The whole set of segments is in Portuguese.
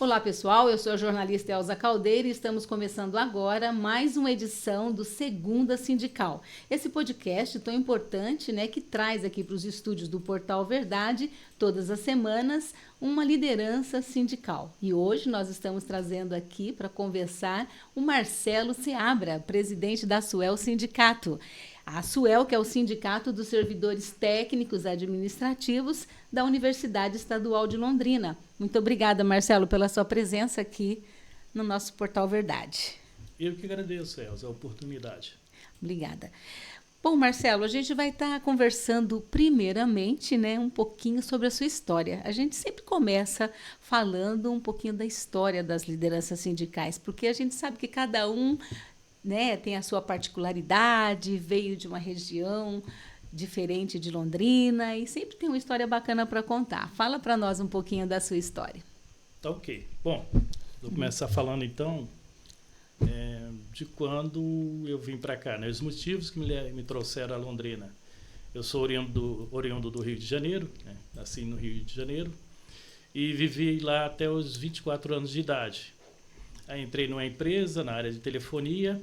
Olá pessoal, eu sou a jornalista Elza Caldeira e estamos começando agora mais uma edição do Segunda Sindical. Esse podcast tão importante, né, que traz aqui para os estúdios do Portal Verdade, todas as semanas, uma liderança sindical. E hoje nós estamos trazendo aqui para conversar o Marcelo Seabra, presidente da SUEL Sindicato. A SUEL, que é o Sindicato dos Servidores Técnicos Administrativos da Universidade Estadual de Londrina. Muito obrigada, Marcelo, pela sua presença aqui no nosso Portal Verdade. Eu que agradeço, Elza, a oportunidade. Obrigada. Bom, Marcelo, a gente vai estar conversando primeiramente, né, um pouquinho sobre a sua história. A gente sempre começa falando um pouquinho da história das lideranças sindicais, porque a gente sabe que cada um, né, tem a sua particularidade, veio de uma região diferente de Londrina e sempre tem uma história bacana para contar. Fala para nós um pouquinho da sua história. Tá ok. Bom, vou começar falando então de quando eu vim para cá, né? Os motivos que me trouxeram a Londrina. Eu sou oriundo do Rio de Janeiro, né? Nasci no Rio de Janeiro e vivi lá até os 24 anos de idade. Aí entrei numa empresa na área de telefonia.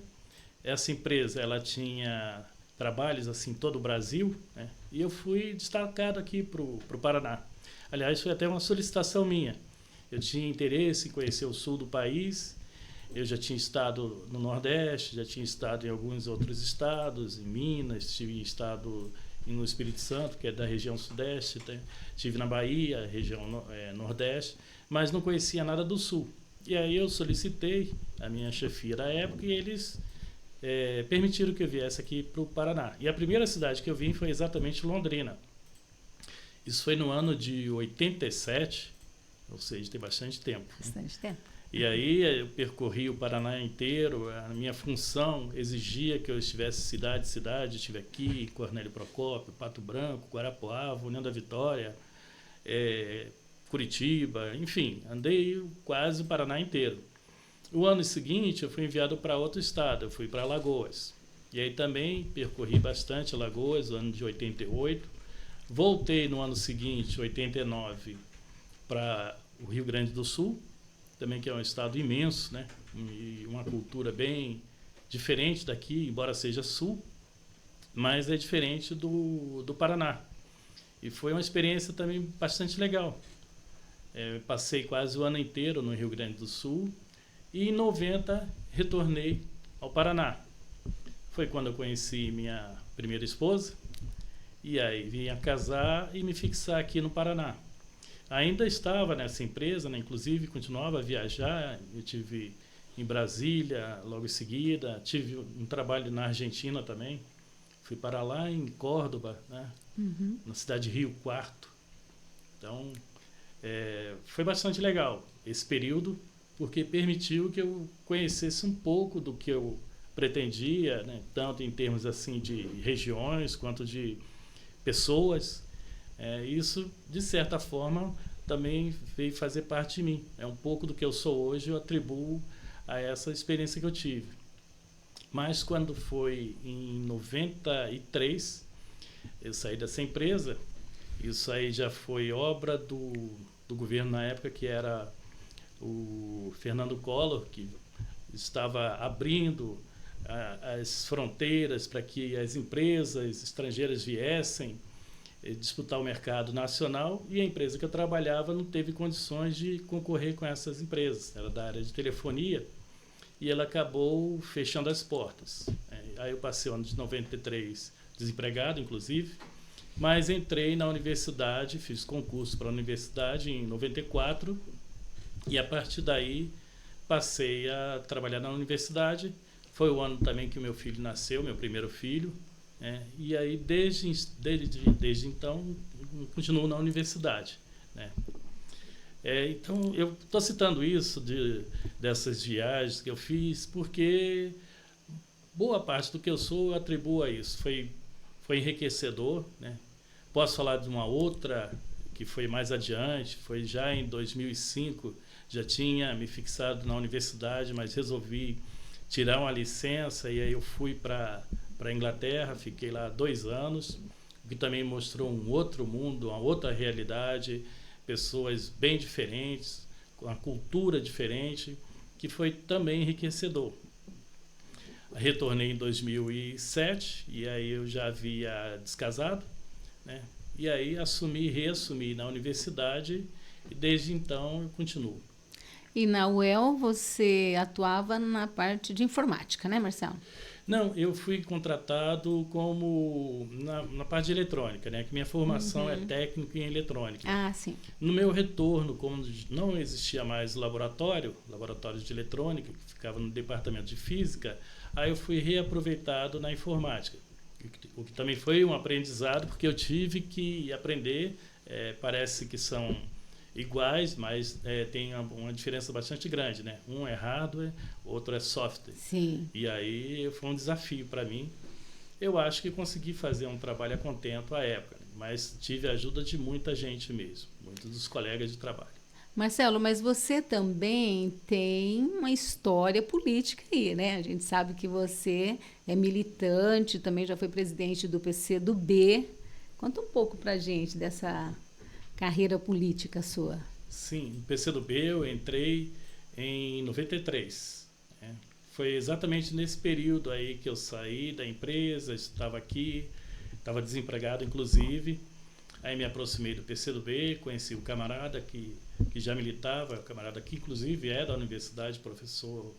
Essa empresa ela tinha trabalhos assim em todo o Brasil, né? E eu fui destacado aqui para o Paraná. Aliás, foi até uma solicitação minha. Eu tinha interesse em conhecer o sul do país. Eu já tinha estado no Nordeste, já tinha estado em alguns outros estados, em Minas, tive estado no Espírito Santo, que é da região Sudeste, tive na Bahia, região Nordeste, mas não conhecia nada do Sul. E aí eu solicitei a minha chefia da época e eles permitiram que eu viesse aqui para o Paraná. E a primeira cidade que eu vim foi exatamente Londrina. Isso foi no ano de 87, ou seja, tem bastante tempo. Bastante tempo. E aí eu percorri o Paraná inteiro, a minha função exigia que eu estivesse cidade, estive aqui, Cornélio Procópio, Pato Branco, Guarapuava, União da Vitória, Curitiba, enfim, andei quase o Paraná inteiro. O ano seguinte eu fui enviado para outro estado, eu fui para Alagoas. E aí também percorri bastante Alagoas, no ano de 88. Voltei no ano seguinte, 89, para o Rio Grande do Sul, também que é um estado imenso, né? E uma cultura bem diferente daqui, embora seja sul, mas é diferente do Paraná. E foi uma experiência também bastante legal. Passei quase o ano inteiro no Rio Grande do Sul e em 90 retornei ao Paraná. Foi quando eu conheci minha primeira esposa e aí vim a casar e me fixar aqui no Paraná. Ainda estava nessa empresa, né? Inclusive continuava a viajar, eu tive em Brasília logo em seguida, tive um trabalho na Argentina também, fui para lá em Córdoba, né? Na cidade de Rio Quarto. Então, foi bastante legal esse período, porque permitiu que eu conhecesse um pouco do que eu pretendia, né? Tanto em termos assim de regiões quanto de pessoas. Isso, de certa forma, também veio fazer parte de mim. Um pouco do que eu sou hoje eu atribuo a essa experiência que eu tive. Mas quando foi em 93, eu saí dessa empresa. Isso aí já foi obra do governo na época, que era o Fernando Collor, que estava abrindo as fronteiras para que as empresas estrangeiras viessem disputar o mercado nacional, e a empresa que eu trabalhava não teve condições de concorrer com essas empresas. Era da área de telefonia e ela acabou fechando as portas. Aí eu passei o ano de 93 desempregado, inclusive, mas entrei na universidade, fiz concurso para a universidade em 94 e a partir daí passei a trabalhar na universidade. Foi o ano também que o meu filho nasceu, meu primeiro filho. E aí, desde então, continuo na universidade, né? Então, eu estou citando isso dessas viagens que eu fiz, porque boa parte do que eu sou eu atribuo a isso. Foi enriquecedor, né? Posso falar de uma outra que foi mais adiante, foi já em 2005, já tinha me fixado na universidade, mas resolvi tirar uma licença e aí eu fui para a Inglaterra, fiquei lá 2 anos, o que também mostrou um outro mundo, uma outra realidade, pessoas bem diferentes, com uma cultura diferente, que foi também enriquecedor. Retornei em 2007 e aí eu já havia descasado, né? E aí reassumi na universidade e desde então eu continuo. E na UEL você atuava na parte de informática, né, Marcelo? Não, eu fui contratado como na parte de eletrônica, né? Que minha formação é técnico em eletrônica. Ah, sim. No meu retorno, como não existia mais laboratório de eletrônica, que ficava no departamento de física, aí eu fui reaproveitado na informática. O que também foi um aprendizado, porque eu tive que aprender, parece que são iguais, mas tem uma diferença bastante grande, né? Um é hardware, outro é software. Sim. E aí foi um desafio para mim. Eu acho que consegui fazer um trabalho a contento à época, mas tive a ajuda de muita gente mesmo, muitos dos colegas de trabalho. Marcelo, mas você também tem uma história política aí, né? A gente sabe que você é militante, também já foi presidente do PCdoB. Conta um pouco pra gente dessa carreira política sua. Sim, no PCdoB eu entrei em 93. Né? Foi exatamente nesse período aí que eu saí da empresa, estava aqui, estava desempregado inclusive. Aí me aproximei do PCdoB, conheci o camarada que já militava, o camarada que inclusive é da universidade, professor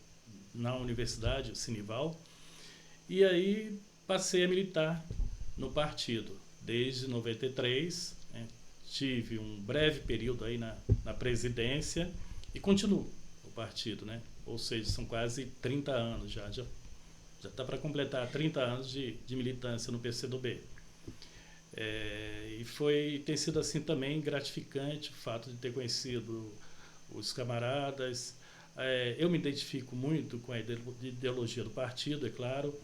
na universidade, o Sinival. E aí passei a militar no partido desde 93. Tive um breve período aí na presidência e continuo no partido, né? Ou seja, são quase 30 anos já está para completar 30 anos de militância no PCdoB. E tem sido assim também gratificante o fato de ter conhecido os camaradas. Eu me identifico muito com a ideologia do partido, é claro,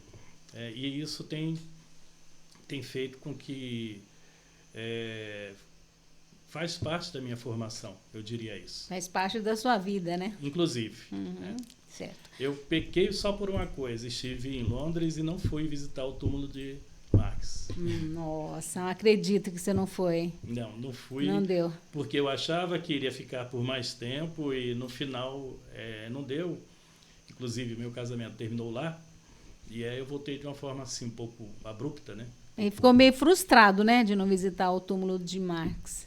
e isso tem feito com que faz parte da minha formação, eu diria isso. Faz parte da sua vida, né? Inclusive. Certo. Eu pequei só por uma coisa, estive em Londres e não fui visitar o túmulo de Marx. Nossa, não acredito que você não foi. Não fui. Não deu. Porque eu achava que iria ficar por mais tempo e no final não deu. Inclusive, meu casamento terminou lá e aí eu voltei de uma forma assim um pouco abrupta, né? E ficou meio frustrado, né, de não visitar o túmulo de Marx.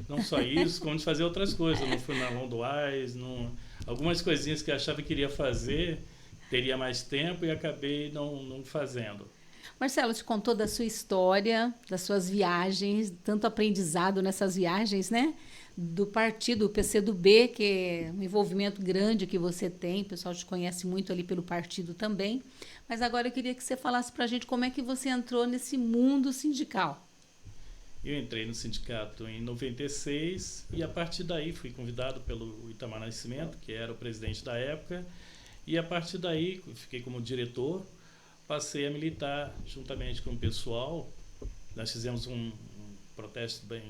Não só isso, como de fazer outras coisas. Eu não fui na Londres, algumas coisinhas que eu achava que iria fazer, teria mais tempo e acabei não fazendo. Marcelo, te contou da sua história, das suas viagens, tanto aprendizado nessas viagens, né? Do partido, o PCdoB, que é um envolvimento grande que você tem, o pessoal te conhece muito ali pelo partido também. Mas agora eu queria que você falasse para a gente como é que você entrou nesse mundo sindical. Eu entrei no sindicato em 96 e a partir daí fui convidado pelo Itamar Nascimento, que era o presidente da época, e a partir daí fiquei como diretor, passei a militar juntamente com o pessoal. Nós fizemos um protesto bem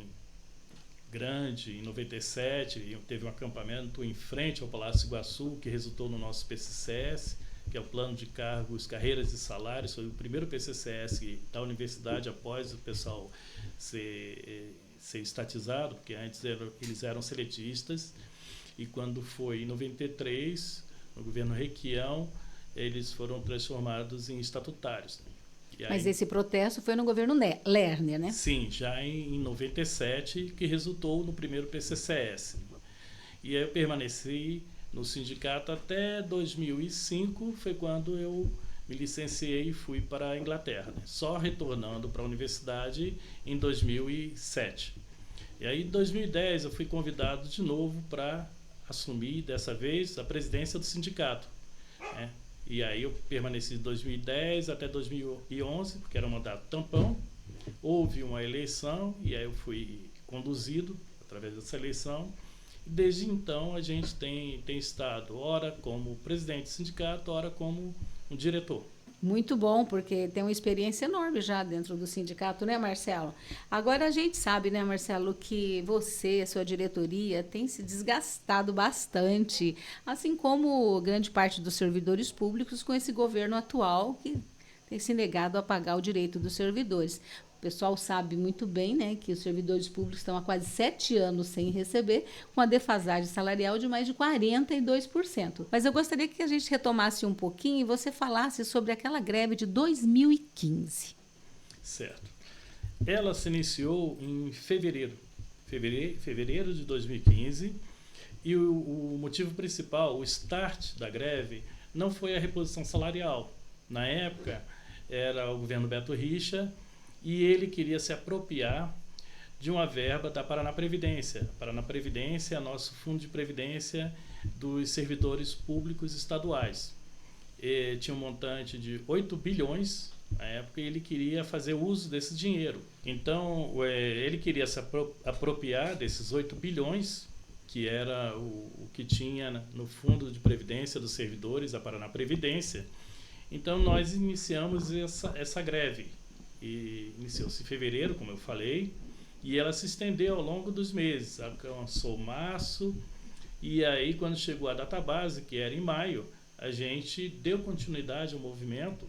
grande em 97, e teve um acampamento em frente ao Palácio Iguaçu, que resultou no nosso PCCS, que é o Plano de Cargos, Carreiras e Salários. Foi o primeiro PCCS da universidade após o pessoal ser estatizado, porque antes eles eram seletistas, e quando foi em 93, no governo Requião, eles foram transformados em estatutários. Aí, mas esse protesto foi no governo Lerner, né? Sim, já em 97, que resultou no primeiro PCCS. E aí eu permaneci no sindicato até 2005, foi quando eu me licenciei e fui para a Inglaterra, né? Só retornando para a universidade em 2007. E aí em 2010 eu fui convidado de novo para assumir, dessa vez, a presidência do sindicato, né? E aí eu permaneci de 2010 até 2011, porque era um mandato tampão. Houve uma eleição e aí eu fui conduzido através dessa eleição. E desde então a gente tem estado, ora como presidente do sindicato, ora como um diretor. Muito bom, porque tem uma experiência enorme já dentro do sindicato, né, Marcelo? Agora a gente sabe, né, Marcelo, que você, a sua diretoria, tem se desgastado bastante, assim como grande parte dos servidores públicos com esse governo atual que tem se negado a pagar o direito dos servidores. O pessoal sabe muito bem, né, que os servidores públicos estão há quase 7 anos sem receber, com a defasagem salarial de mais de 42%. Mas eu gostaria que a gente retomasse um pouquinho e você falasse sobre aquela greve de 2015. Certo. Ela se iniciou em fevereiro de 2015, e o motivo principal, o start da greve, não foi a reposição salarial. Na época, era o governo Beto Richa, e ele queria se apropriar de uma verba da Paraná Previdência. Paraná Previdência é nosso fundo de previdência dos servidores públicos estaduais. Tinha um montante de 8 bilhões na época, e ele queria fazer uso desse dinheiro. Então, ele queria se apropriar desses 8 bilhões, que era o que tinha no fundo de previdência dos servidores, a Paraná Previdência. Então, nós iniciamos essa greve. E iniciou-se em fevereiro, como eu falei, e ela se estendeu ao longo dos meses, alcançou março, e aí quando chegou a database, que era em maio, a gente deu continuidade ao movimento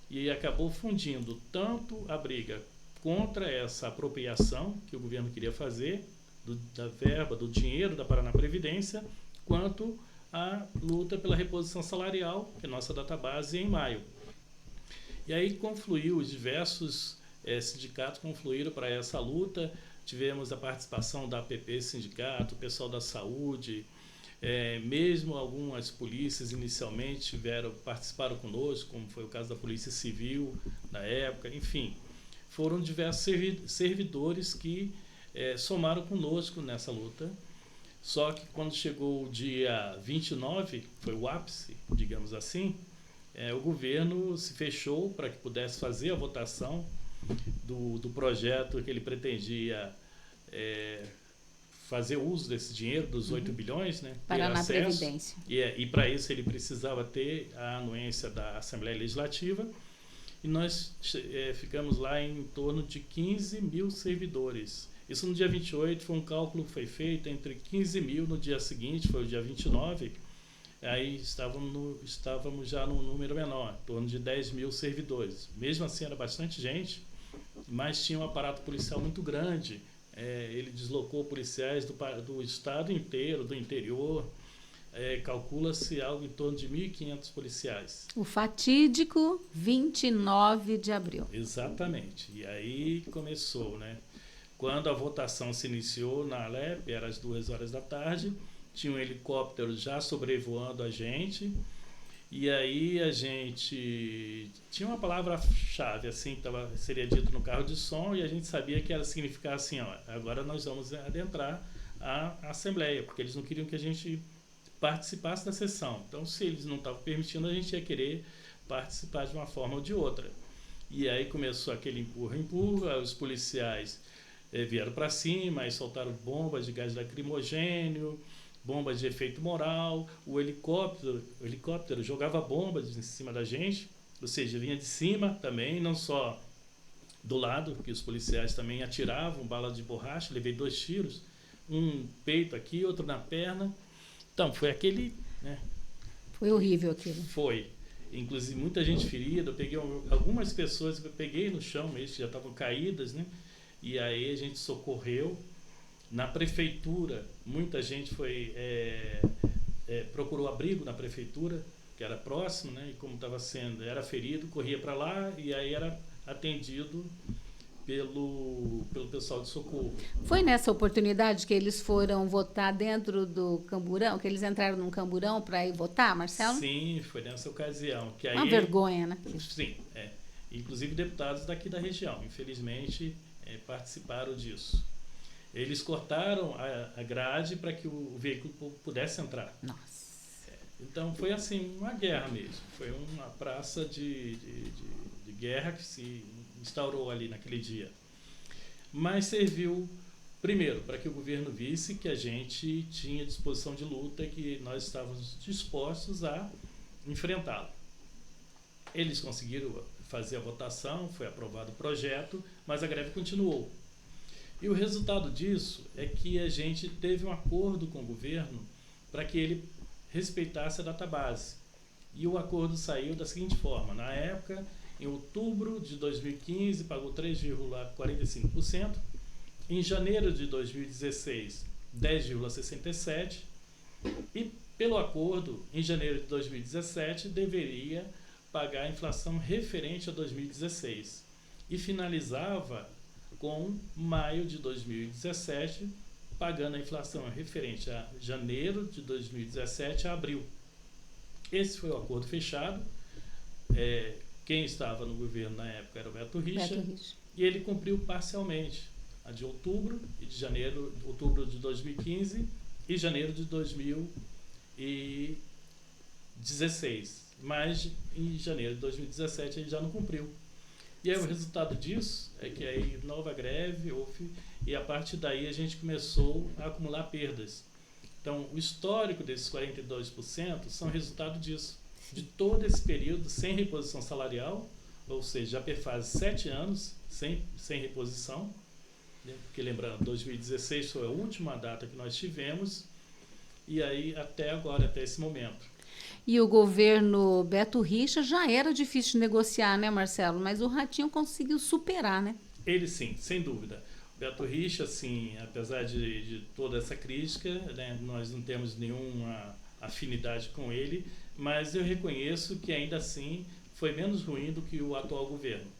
e acabou fundindo tanto a briga contra essa apropriação que o governo queria fazer, da verba, do dinheiro da Paraná Previdência, quanto a luta pela reposição salarial, que a nossa database é em maio. E aí confluiu, os diversos sindicatos confluíram para essa luta. Tivemos a participação da APP Sindicato, o pessoal da saúde, mesmo algumas polícias inicialmente participaram conosco, como foi o caso da Polícia Civil na época. Enfim, foram diversos servidores que somaram conosco nessa luta. Só que quando chegou o dia 29, foi o ápice, digamos assim, o governo se fechou para que pudesse fazer a votação do projeto que ele pretendia fazer uso desse dinheiro, dos 8 bilhões, né? Paraná Previdência. E para isso ele precisava ter a anuência da Assembleia Legislativa, e nós ficamos lá em torno de 15 mil servidores. Isso no dia 28, foi um cálculo que foi feito entre 15 mil no dia seguinte, foi o dia 29, aí estávamos já num número menor, em torno de 10 mil servidores. Mesmo assim era bastante gente, mas tinha um aparato policial muito grande. Ele deslocou policiais do estado inteiro, do interior. Calcula-se algo em torno de 1.500 policiais. O fatídico 29 de abril. Exatamente. E aí começou, né? Quando a votação se iniciou na Alep, era às 2 horas da tarde, tinha um helicóptero já sobrevoando a gente, e aí a gente tinha uma palavra-chave, assim, que seria dito no carro de som, e a gente sabia que ela significava assim, ó, agora nós vamos adentrar a Assembleia, porque eles não queriam que a gente participasse da sessão. Então, se eles não estavam permitindo, a gente ia querer participar de uma forma ou de outra. E aí começou aquele empurra-empurra, os policiais vieram para cima, aí soltaram bombas de gás lacrimogêneo, bombas de efeito moral, o helicóptero jogava bombas em cima da gente, ou seja, vinha de cima também, não só do lado, que os policiais também atiravam bala de borracha. Levei 2 tiros, um peito aqui, outro na perna. Então, foi aquele... né? Foi horrível aquilo. Foi. Inclusive, muita gente ferida. Eu peguei algumas pessoas que eu peguei no chão mesmo, que já estavam caídas, né? E aí a gente socorreu. Na prefeitura, muita gente procurou abrigo na prefeitura, que era próximo, né? E como era ferido, corria para lá, e aí era atendido pelo pessoal de socorro. Foi nessa oportunidade que eles foram votar dentro do camburão, que eles entraram num camburão para ir votar, Marcelo? Sim, foi nessa ocasião. Que aí, uma vergonha, né? Sim, inclusive deputados daqui da região, infelizmente, participaram disso. Eles cortaram a grade para que o veículo pudesse entrar. Nossa. Então foi assim, uma guerra mesmo. Foi uma praça de guerra que se instaurou ali naquele dia. Mas serviu, primeiro, para que o governo visse que a gente tinha disposição de luta e que nós estávamos dispostos a enfrentá-lo. Eles conseguiram fazer a votação, foi aprovado o projeto, mas a greve continuou. E o resultado disso é que a gente teve um acordo com o governo para que ele respeitasse a database. E o acordo saiu da seguinte forma: na época, Em outubro de 2015, pagou 3,45%. Em janeiro de 2016, 10,67%. E, pelo acordo, em janeiro de 2017, deveria pagar a inflação referente a 2016. E finalizava com maio de 2017, pagando a inflação referente a janeiro de 2017 a abril. Esse foi o acordo fechado. Quem estava no governo na época era o Beto Richa, e ele cumpriu parcialmente a de outubro e de janeiro, outubro de 2015 e janeiro de 2016. Mas em janeiro de 2017 ele já não cumpriu. E aí o resultado disso é que aí nova greve houve, e a partir daí a gente começou a acumular perdas. Então, o histórico desses 42% são resultado disso, de todo esse período sem reposição salarial, ou seja, já perfaz 7 anos sem reposição, né? Porque lembrando, 2016 foi a última data que nós tivemos, e aí até agora, até esse momento. E o governo Beto Richa já era difícil de negociar, né, Marcelo? Mas o Ratinho conseguiu superar, né? Ele sim, sem dúvida. Beto Richa, assim, apesar de toda essa crítica, né, nós não temos nenhuma afinidade com ele, mas eu reconheço que ainda assim foi menos ruim do que o atual governo.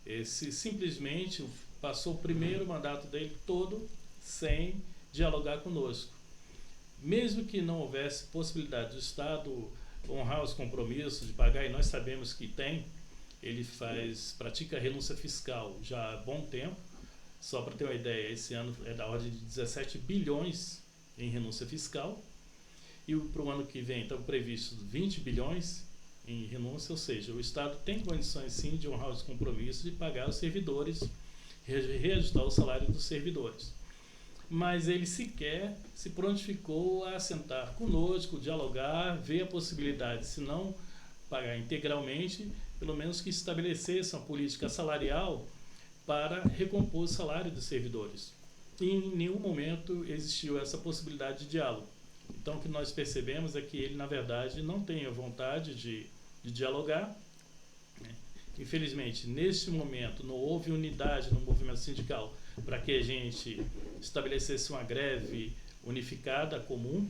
Esse simplesmente passou o primeiro mandato dele todo sem dialogar conosco. Mesmo que não houvesse possibilidade do Estado honrar os compromissos de pagar, e nós sabemos que tem, ele pratica renúncia fiscal já há bom tempo. Só para ter uma ideia, esse ano é da ordem de 17 bilhões em renúncia fiscal, e para o ano que vem estão previstos 20 bilhões em renúncia, ou seja, o Estado tem condições sim de honrar os compromissos de pagar os servidores, reajustar o salário dos servidores. Mas ele sequer se prontificou a sentar conosco, dialogar, ver a possibilidade, se não pagar integralmente, pelo menos que estabelecesse uma política salarial para recompor o salário dos servidores. E em nenhum momento existiu essa possibilidade de diálogo. Então, o que nós percebemos é que ele, na verdade, não tem a vontade de dialogar. Infelizmente, neste momento, não houve unidade no movimento sindical para que a gente estabelecesse uma greve unificada, comum.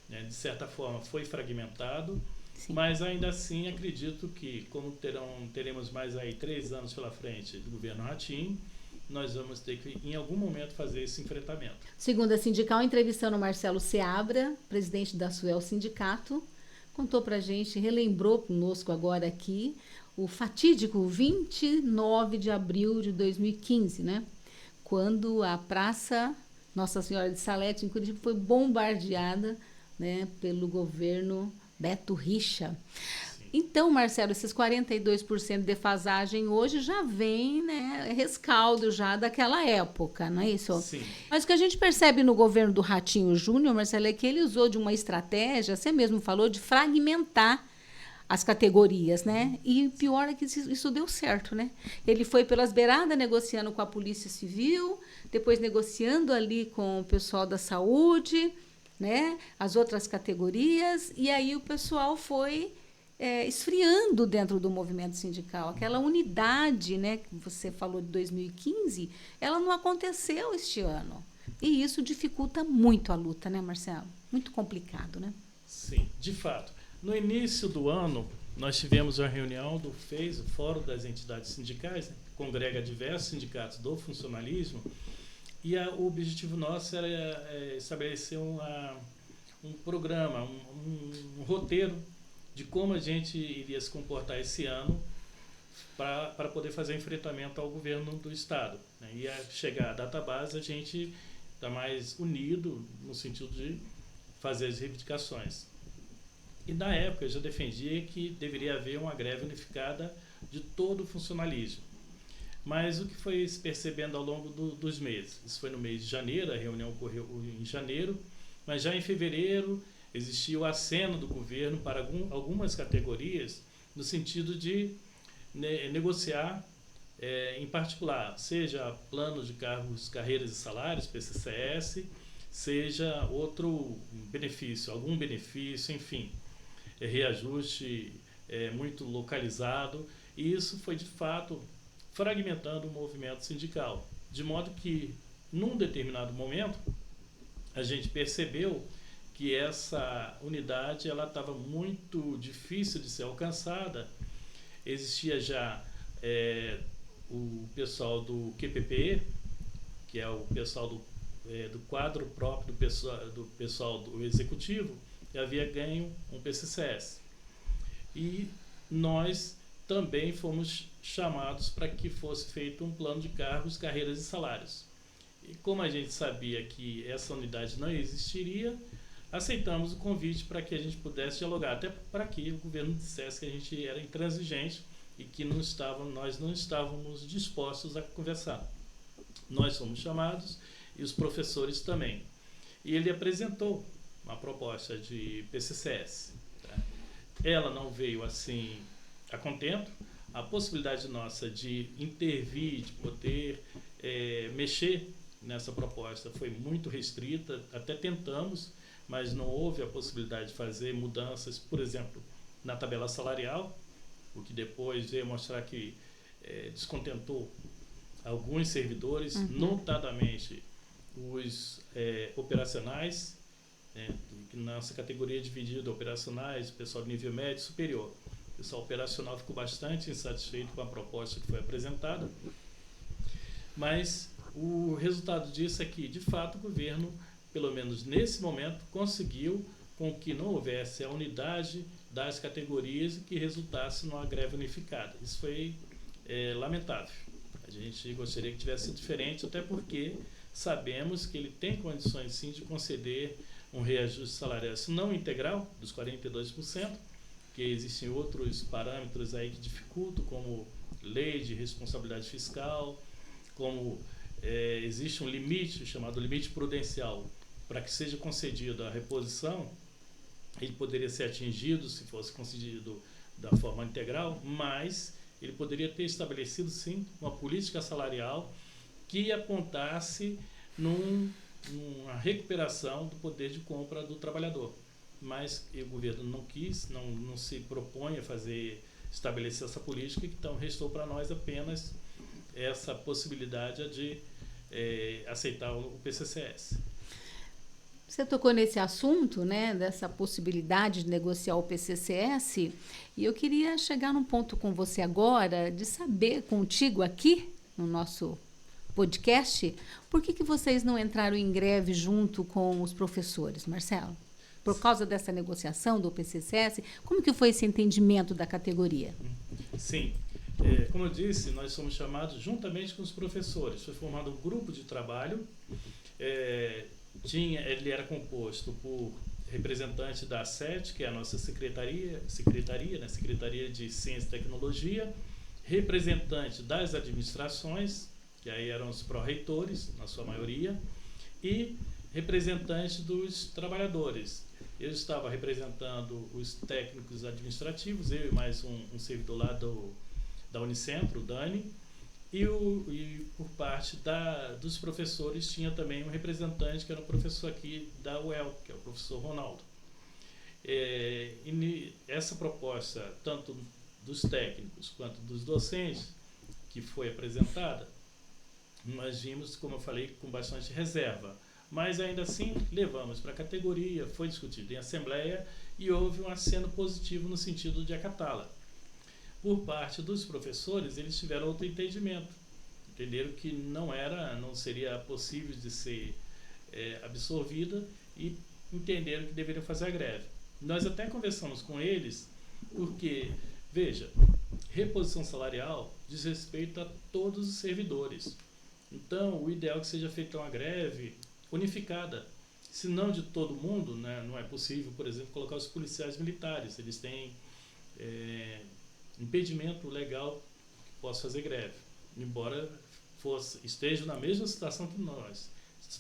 De certa forma, foi fragmentado. Sim. Mas ainda assim acredito que, como teremos mais aí 3 anos pela frente do governo Ratinho, nós vamos ter que em algum momento fazer esse enfrentamento. Segundo a sindical, entrevistando o Marcelo Seabra, presidente da Suel Sindicato, contou pra gente, relembrou conosco agora aqui o fatídico 29 de abril de 2015, né? Quando a Praça Nossa Senhora de Salete, em Curitiba, foi bombardeada, né, pelo governo Beto Richa. Sim. Então, Marcelo, esses 42% de defasagem hoje já vem, né, rescaldo já daquela época, não é isso? Sim. Mas o que a gente percebe no governo do Ratinho Júnior, Marcelo, é que ele usou de uma estratégia, você mesmo falou, de fragmentar as categorias, né? E pior é que isso deu certo, né? Ele foi pelas beiradas negociando com a Polícia Civil, depois negociando ali com o pessoal da saúde, né? As outras categorias, e aí o pessoal foi esfriando dentro do movimento sindical. Aquela unidade, né, que você falou de 2015, ela não aconteceu este ano. E isso dificulta muito a luta, né, Marcelo? Muito complicado, né? Sim, de fato. No início do ano, nós tivemos uma reunião do FES, o Fórum das Entidades Sindicais, né, que congrega diversos sindicatos do funcionalismo, e o objetivo nosso era estabelecer um programa, um roteiro de como a gente iria se comportar esse ano para poder fazer enfrentamento ao governo do Estado. Né? E a chegar à data base, a gente está mais unido no sentido de fazer as reivindicações. E na época eu já defendia que deveria haver uma greve unificada de todo o funcionalismo. Mas o que foi se percebendo ao longo dos meses? Isso foi no mês de janeiro, a reunião ocorreu em janeiro, mas já em fevereiro existia o aceno do governo para algumas categorias, no sentido de negociar, em particular, seja plano de cargos, carreiras e salários, PCCS, seja outro benefício, algum benefício, enfim, reajuste muito localizado. E isso foi, de fato, fragmentando o movimento sindical, de modo que, num determinado momento, a gente percebeu que essa unidade ela estava muito difícil de ser alcançada. Existia já o pessoal do QPP, que é o pessoal do quadro próprio do pessoal do executivo, que havia ganho um PCCS. E nós também fomos chamados para que fosse feito um plano de cargos, carreiras e salários. E como a gente sabia que essa unidade não existiria, aceitamos o convite para que a gente pudesse dialogar, até para que o governo dissesse que a gente era intransigente e que nós não estávamos dispostos a conversar. Nós fomos chamados e os professores também. E ele apresentou uma proposta de PCCS. Tá? Ela não veio assim a contento. A possibilidade nossa de intervir, de poder mexer nessa proposta foi muito restrita, até tentamos, mas não houve a possibilidade de fazer mudanças, por exemplo, na tabela salarial, o que depois veio mostrar que descontentou alguns servidores, notadamente os operacionais, nossa categoria é dividida, operacionais, pessoal de nível médio e superior. O pessoal operacional ficou bastante insatisfeito com a proposta que foi apresentada, mas o resultado disso é que, de fato, o governo, pelo menos nesse momento, conseguiu com que não houvesse a unidade das categorias e que resultasse numa greve unificada. Isso foi lamentável. A gente gostaria que tivesse sido diferente, até porque sabemos que ele tem condições, sim, de conceder um reajuste salarial, se não integral, dos 42%, que existem outros parâmetros aí que dificultam, como lei de responsabilidade fiscal, como existe um limite chamado limite prudencial para que seja concedida a reposição. Ele poderia ser atingido se fosse concedido da forma integral, mas ele poderia ter estabelecido, sim, uma política salarial que apontasse numa recuperação do poder de compra do trabalhador. Mas o governo não quis, não se propõe a estabelecer essa política, então restou para nós apenas essa possibilidade de aceitar o PCCS. Você tocou nesse assunto, né, dessa possibilidade de negociar o PCCS, e eu queria chegar num ponto com você agora, de saber contigo aqui, no nosso podcast, por que vocês não entraram em greve junto com os professores, Marcelo? Por causa dessa negociação do PCCS, como que foi esse entendimento da categoria? Sim, como eu disse, nós somos chamados juntamente com os professores. Foi formado um grupo de trabalho, ele era composto por representante da SET, que é a nossa secretaria, né, Secretaria de Ciência e Tecnologia, representante das administrações, que aí eram os pró-reitores, na sua maioria, e representante dos trabalhadores. Eu estava representando os técnicos administrativos, eu e mais um servidor lá da Unicentro, o Dani, e por parte dos professores tinha também um representante que era um professor aqui da UEL, que é o professor Ronaldo. E essa proposta, tanto dos técnicos quanto dos docentes, que foi apresentada, nós vimos, como eu falei, com bastante reserva. Mas ainda assim levamos para a categoria, foi discutido em assembleia e houve um aceno positivo no sentido de acatá-la. Por parte dos professores, eles tiveram outro entendimento. Entenderam que não seria possível de ser absorvida e entenderam que deveriam fazer a greve. Nós até conversamos com eles porque, veja, reposição salarial diz respeito a todos os servidores. Então, o ideal é que seja feita uma greve unificada, se não de todo mundo, né? Não é possível, por exemplo, colocar os policiais militares, eles têm impedimento legal que possa fazer greve, embora estejam na mesma situação que nós,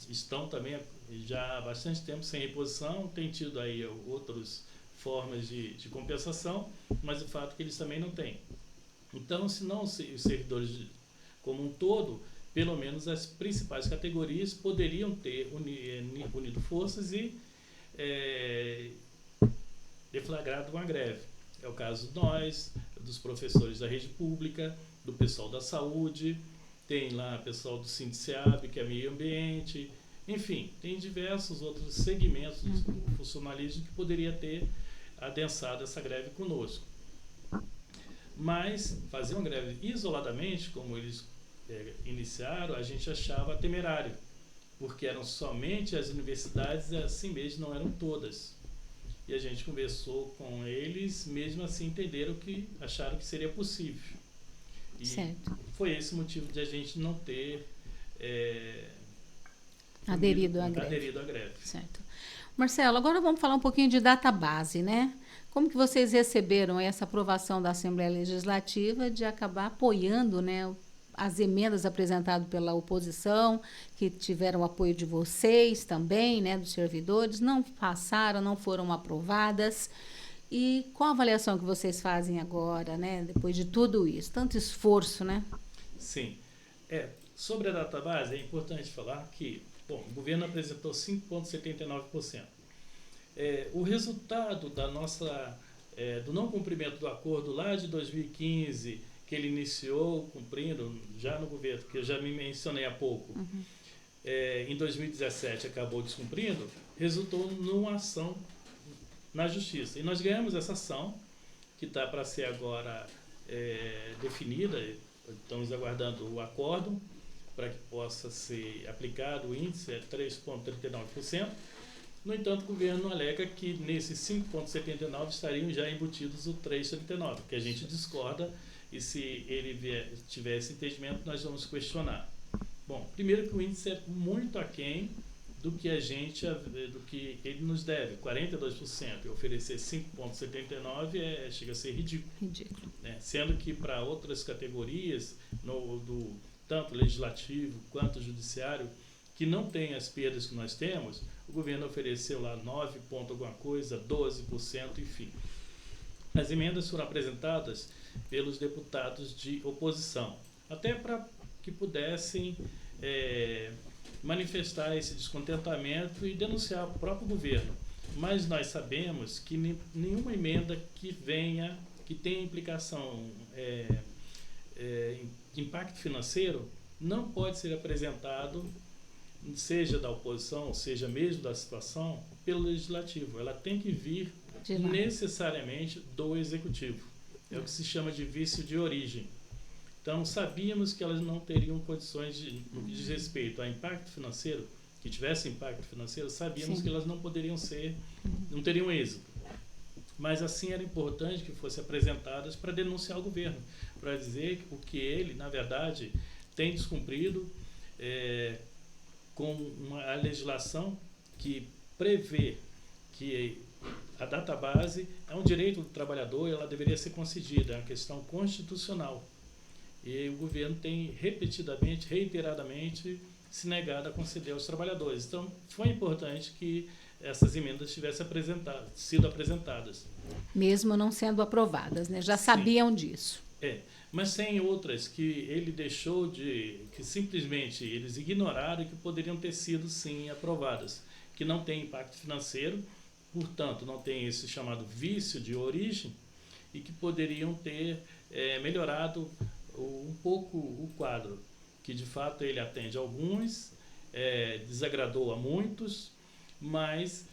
estão também já há bastante tempo sem reposição, tem tido aí outras formas de compensação, mas o fato é que eles também não têm. Então, se não os servidores como um todo, pelo menos as principais categorias poderiam ter unido forças e deflagrado uma greve. É o caso de nós, dos professores da rede pública, do pessoal da saúde, tem lá o pessoal do Sindiceab, que é meio ambiente, enfim, tem diversos outros segmentos do funcionalismo que poderia ter adensado essa greve conosco. Mas fazer uma greve isoladamente, como eles iniciaram, a gente achava temerário, porque eram somente as universidades, assim mesmo, não eram todas. E a gente conversou com eles, mesmo assim acharam que seria possível. E certo. foi esse o motivo de a gente não ter Aderido à greve. Certo. Marcelo, agora vamos falar um pouquinho de database, né? Como que vocês receberam essa aprovação da Assembleia Legislativa de acabar apoiando, né, as emendas apresentadas pela oposição, que tiveram apoio de vocês também, né, dos servidores, não passaram, não foram aprovadas? E qual a avaliação que vocês fazem agora, né, depois de tudo isso, tanto esforço, né? Sim. Sobre a database, é importante falar que, bom, o governo apresentou 5,79%. O resultado da do não cumprimento do acordo lá de 2015, que ele iniciou cumprindo já no governo, que eu já me mencionei há pouco, em 2017 acabou descumprindo, resultou numa ação na Justiça. E nós ganhamos essa ação, que está para ser agora definida, estamos aguardando o acórdão para que possa ser aplicado, o índice é 3,39%. No entanto, o governo alega que nesses 5,79% estariam já embutidos o 3,39%, que a gente discorda, e se ele tiver esse entendimento, nós vamos questionar. Bom, primeiro que o índice é muito aquém do que ele nos deve, 42%, e oferecer 5,79% chega a ser ridículo. Né? Sendo que para outras categorias, tanto legislativo quanto judiciário, que não tem as perdas que nós temos, o governo ofereceu lá 9 ponto alguma coisa, 12%, enfim. As emendas foram apresentadas pelos deputados de oposição, até para que pudessem manifestar esse descontentamento e denunciar o próprio governo. Mas nós sabemos que nenhuma emenda que tenha implicação, impacto financeiro, não pode ser apresentado, seja da oposição, seja mesmo da situação, pelo legislativo. Ela tem que vir necessariamente do executivo. É o que se chama de vício de origem. Então, sabíamos que elas não teriam condições no que diz respeito a impacto financeiro, que tivesse impacto financeiro, sabíamos que elas não poderiam não teriam êxito. Mas assim era importante que fossem apresentadas para denunciar o governo, para dizer o que ele, na verdade, tem descumprido com a legislação que prevê que a database é um direito do trabalhador e ela deveria ser concedida, é uma questão constitucional. E o governo tem repetidamente, reiteradamente, se negado a conceder aos trabalhadores. Então, foi importante que essas emendas tivessem sido apresentadas. Mesmo não sendo aprovadas, né? Já sabiam disso. Mas tem outras que ele deixou que simplesmente eles ignoraram e que poderiam ter sido, sim, aprovadas, que não tem impacto financeiro, portanto, não tem esse chamado vício de origem e que poderiam ter melhorado um pouco o quadro, que de fato ele atende a alguns, desagradou a muitos, mas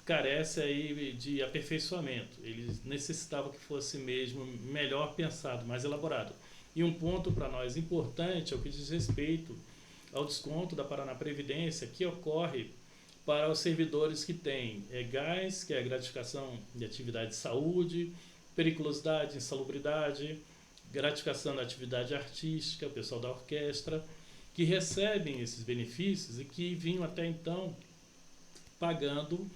carece aí de aperfeiçoamento. Eles necessitavam que fosse mesmo melhor pensado, mais elaborado. E um ponto para nós importante é o que diz respeito ao desconto da Paraná Previdência, que ocorre para os servidores que têm gás, que é a gratificação de atividade de saúde, periculosidade, insalubridade, gratificação da atividade artística, o pessoal da orquestra, que recebem esses benefícios e que vinham até então pagando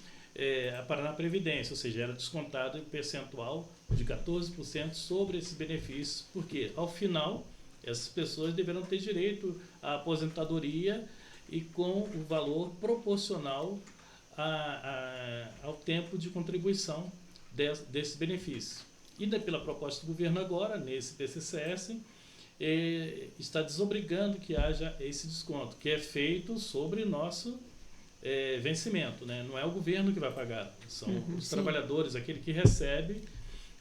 a Paraná Previdência, ou seja, era descontado em percentual de 14% sobre esses benefícios, porque ao final essas pessoas deverão ter direito à aposentadoria e com o valor proporcional ao tempo de contribuição desses benefícios. E pela proposta do governo agora, nesse PCCS, está desobrigando que haja esse desconto, que é feito sobre nosso vencimento, né? Não é o governo que vai pagar, são os trabalhadores, aquele que recebe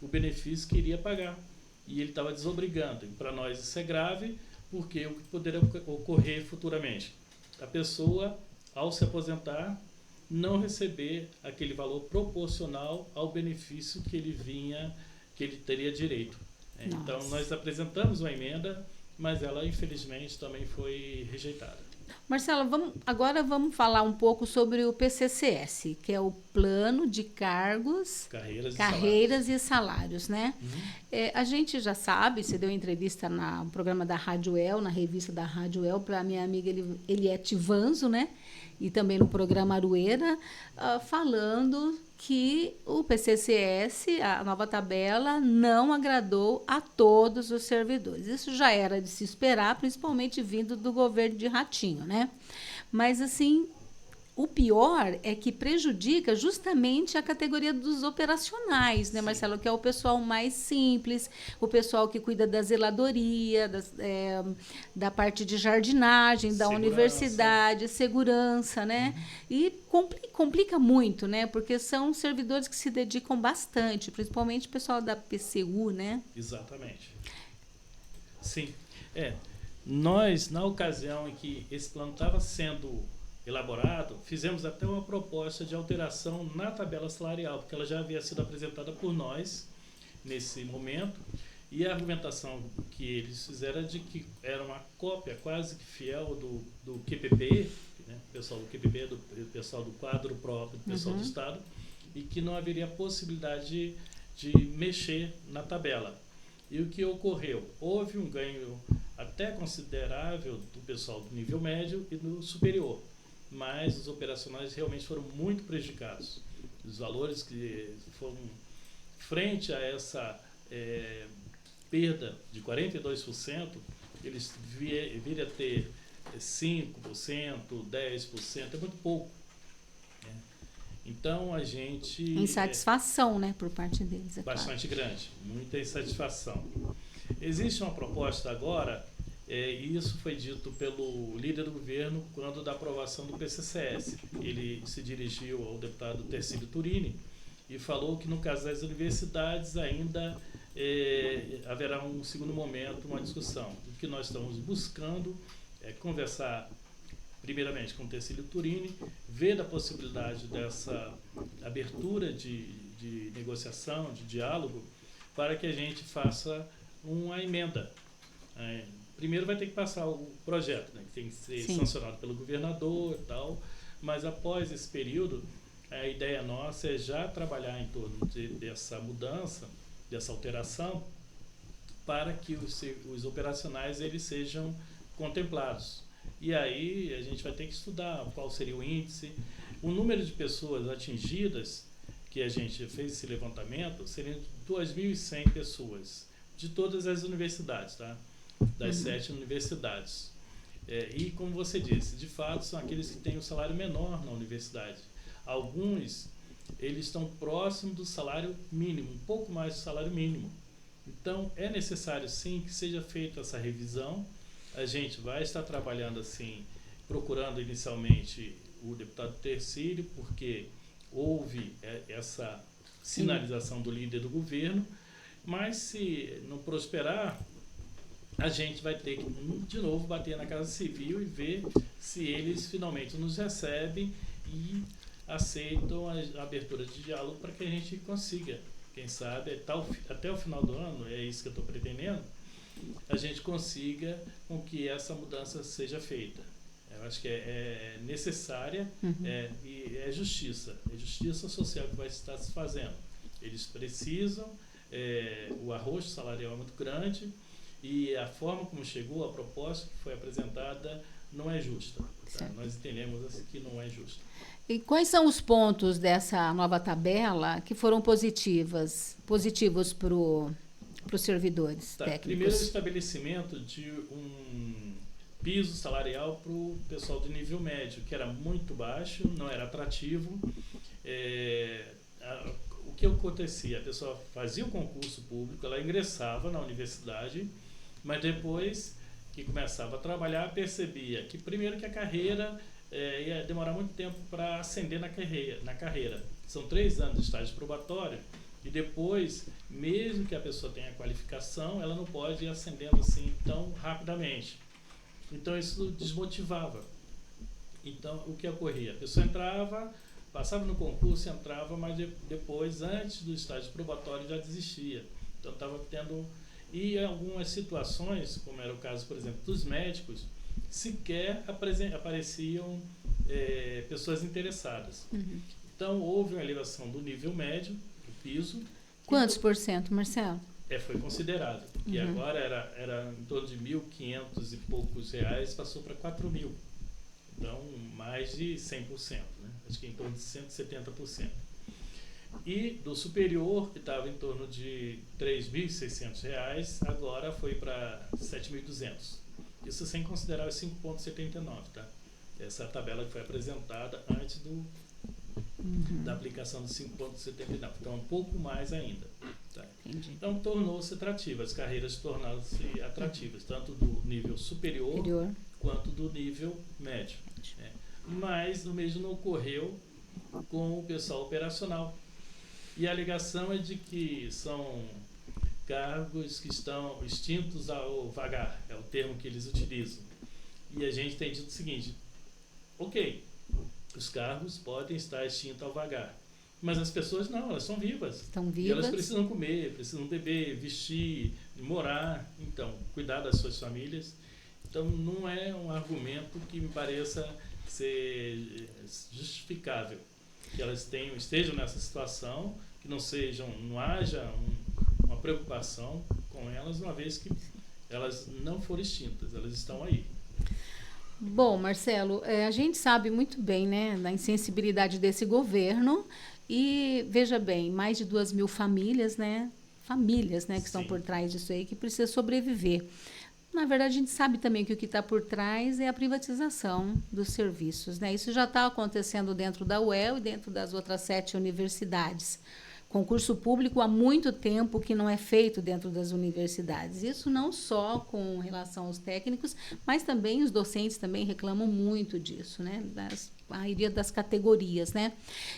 o benefício que iria pagar. E ele estava desobrigando. E para nós isso é grave, porque o que poderia ocorrer futuramente? A pessoa, ao se aposentar, não receber aquele valor proporcional ao benefício que ele teria direito. Então, nós apresentamos uma emenda, mas ela, infelizmente, também foi rejeitada. Marcela, agora vamos falar um pouco sobre o PCCS, que é o Plano de Cargos, Carreiras e Salários, né? A gente já sabe, você deu entrevista no programa da Rádio El, na revista da Rádio El, para a minha amiga Eliette Vanzo, né? E também no programa Aroeira, falando que o PCCS, a nova tabela, não agradou a todos os servidores. Isso já era de se esperar, principalmente vindo do governo de Ratinho, né? Mas, assim, o pior é que prejudica justamente a categoria dos operacionais, né, Marcelo? Que é o pessoal mais simples, o pessoal que cuida da zeladoria, da parte de jardinagem, da universidade, segurança, né? E complica muito, né? Porque são servidores que se dedicam bastante, principalmente o pessoal da PCU, né? Exatamente. Sim. Nós, na ocasião em que esse plano estava sendo elaborado, fizemos até uma proposta de alteração na tabela salarial, porque ela já havia sido apresentada por nós nesse momento, e a argumentação que eles fizeram de que era uma cópia quase que fiel do QPP, né? O pessoal do QPP, do pessoal do quadro próprio, do pessoal do Estado, e que não haveria possibilidade de mexer na tabela. E o que ocorreu? Houve um ganho até considerável do pessoal do nível médio e do superior, mas os operacionais realmente foram muito prejudicados. Os valores que foram frente a essa perda de 42%, eles viriam a ter 5%, 10%, é muito pouco. Né? Então, a gente... Insatisfação, né, por parte deles, bastante grande, muita insatisfação. Existe uma proposta agora, e isso foi dito pelo líder do governo quando da aprovação do PCCS. Ele se dirigiu ao deputado Tercílio Turini e falou que no caso das universidades ainda haverá um segundo momento, uma discussão. O que nós estamos buscando é conversar primeiramente com o Tercílio Turini, ver a possibilidade dessa abertura de negociação, de diálogo, para que a gente faça uma emenda. Primeiro vai ter que passar o projeto, né, que tem que ser sancionado pelo governador e tal, mas após esse período, a ideia nossa é já trabalhar em torno dessa mudança, dessa alteração, para que os operacionais eles sejam contemplados. E aí a gente vai ter que estudar qual seria o índice. O número de pessoas atingidas, que a gente fez esse levantamento, seriam 2.100 pessoas, de todas as universidades, tá? Das 7 universidades. E como você disse, de fato são aqueles que têm o salário menor na universidade. Alguns, eles estão próximos do salário mínimo, um pouco mais do salário mínimo. Então, é necessário sim que seja feita essa revisão. A gente vai estar trabalhando assim, procurando inicialmente o deputado Tercílio, porque houve essa sinalização do líder do governo, mas se não prosperar, a gente vai ter que, de novo, bater na Casa Civil e ver se eles finalmente nos recebem e aceitam a abertura de diálogo para que a gente consiga, quem sabe, até o final do ano, é isso que eu estou pretendendo, a gente consiga com que essa mudança seja feita. Eu acho que é necessária e é justiça social que vai estar se fazendo. Eles precisam, o arroxo salarial é muito grande e a forma como chegou, a proposta que foi apresentada não é justa. Tá? Nós entendemos que não é justa. E quais são os pontos dessa nova tabela que foram positivos para os servidores técnicos? Primeiro, o estabelecimento de um piso salarial para o pessoal do nível médio, que era muito baixo, não era atrativo. O que acontecia? A pessoa fazia o concurso público, ela ingressava na universidade, mas depois que começava a trabalhar, percebia que primeiro que a carreira ia demorar muito tempo para ascender na carreira. São 3 anos de estágio probatório E depois, mesmo que a pessoa tenha qualificação, ela não pode ir ascendendo assim tão rapidamente. Então isso desmotivava. Então o que ocorria? A pessoa entrava, passava no concurso, entrava, mas depois, antes do estágio probatório, já desistia. Então estava tendo... E em algumas situações, como era o caso, por exemplo, dos médicos, sequer apareciam pessoas interessadas. Uhum. Então houve uma elevação do nível médio, do piso. Quantos por cento, Marcelo? Foi considerado. E Uhum. agora era em torno de 1.500 e poucos reais, passou para 4.000. Então, mais de 100%, né? Acho que em torno de 170%. E do superior, que estava em torno de R$ 3.600, agora foi para 7.200. Isso sem considerar os 5,79, tá? Essa é a tabela que foi apresentada antes da aplicação do 5,79. Então, um pouco mais ainda. Tá? Então, tornou-se atrativa. As carreiras tornaram-se atrativas, tanto do nível superior quanto do nível médio. Né? Mas o mesmo não ocorreu com o pessoal operacional. E a alegação é de que são cargos que estão extintos ao vagar, é o termo que eles utilizam. E a gente tem dito o seguinte: ok, os cargos podem estar extintos ao vagar, mas as pessoas não, elas são vivas. Estão vivas. E elas precisam comer, precisam beber, vestir, morar, então, cuidar das suas famílias. Então, não é um argumento que me pareça ser justificável que elas estejam nessa situação, que não haja uma preocupação com elas, uma vez que elas não foram extintas, elas estão aí. Bom, Marcelo, a gente sabe muito bem, né, da insensibilidade desse governo e, veja bem, mais de 2.000 famílias, né, que estão por trás disso aí, que precisam sobreviver. Na verdade, a gente sabe também que o que está por trás é a privatização dos serviços, né? Isso já está acontecendo dentro da UEL e dentro das outras 7 universidades. Concurso público há muito tempo que não é feito dentro das universidades. Isso não só com relação aos técnicos, mas também os docentes também reclamam muito disso, né? A maioria das categorias, né?